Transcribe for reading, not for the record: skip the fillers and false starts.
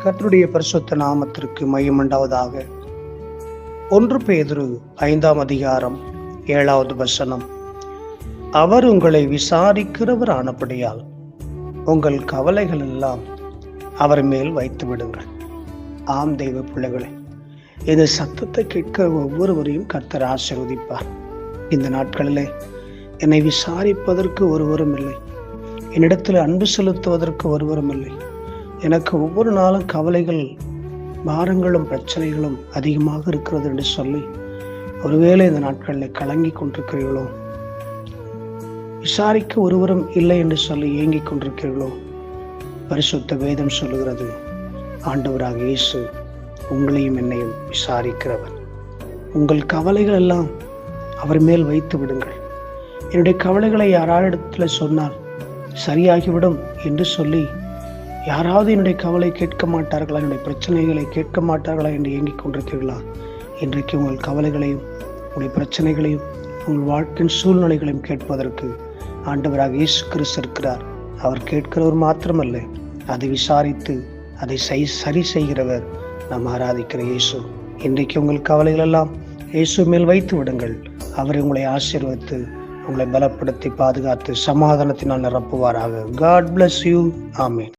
கர்த்தருடைய பரிசுத்த நாமத்திற்கு மையம் உண்டாவதாக. 1 பேதுரு 5ஆம் அதிகாரம் 7வது வசனம். அவர் உங்களை விசாரிக்கிறவர் ஆனபடியால் உங்கள் கவலைகள் எல்லாம் அவர் மேல் வைத்து விடுங்கள். ஆம் தெய்வ பிள்ளைகளே, இந்த சத்தத்தை கேட்க ஒவ்வொருவரையும் கர்த்தர் ஆசீர்வதிப்பார். இந்த நாட்களிலே என்னை விசாரிப்பதற்கு ஒருவரும் இல்லை, என்னிடத்தில் அன்பு செலுத்துவதற்கு ஒருவரும் இல்லை. எனக்கு ஒவ்வொரு நாளும் கவலைகள், பாரங்களும் பிரச்சனைகளும் அதிகமாக இருக்கிறது என்று சொல்லி ஒருவேளை இந்த நாட்களில் கலங்கி கொண்டிருக்கிறீர்களோ, விசாரிக்க ஒருவரும் இல்லை என்று சொல்லி ஏங்கிக் கொண்டிருக்கிறீர்களோ, பரிசுத்த வேதம் சொல்லுகிறது, ஆண்டவராக இயேசு உங்களையும் என்னையும் விசாரிக்கிறவர். உங்கள் கவலைகள் எல்லாம் அவர் மேல் வைத்து விடுங்கள். என்னுடைய கவலைகளை யாராரிடத்துல சொன்னால் சரியாகிவிடும் என்று சொல்லி யாராவது என்னுடைய கவலை கேட்க மாட்டார்களா, என்னுடைய பிரச்சனைகளை கேட்க மாட்டார்களா என்று ஏங்கிக் கொண்டிருக்கிறீர்களா? இன்றைக்கு உங்கள் கவலைகளையும் உங்களுடைய பிரச்சனைகளையும் உங்கள் வாழ்க்கையின் சூழ்நிலைகளையும் கேட்பதற்கு ஆண்டவராக இயேசு கிறிஸ்து இருக்கிறார். அவர் கேட்கிறவர் மாத்திரமல்ல, அதை விசாரித்து அதை சரி செய்கிறவர் நாம் ஆராதிக்கிற இயேசு. இன்றைக்கு உங்கள் கவலைகள் எல்லாம் இயேசு மேல் வைத்து விடுங்கள். அவரை உங்களை ஆசீர்வதித்து உங்களை பலப்படுத்தி பாதுகாத்து சமாதானத்தினால் நிரப்புவாராக. God bless you. ஆமென்.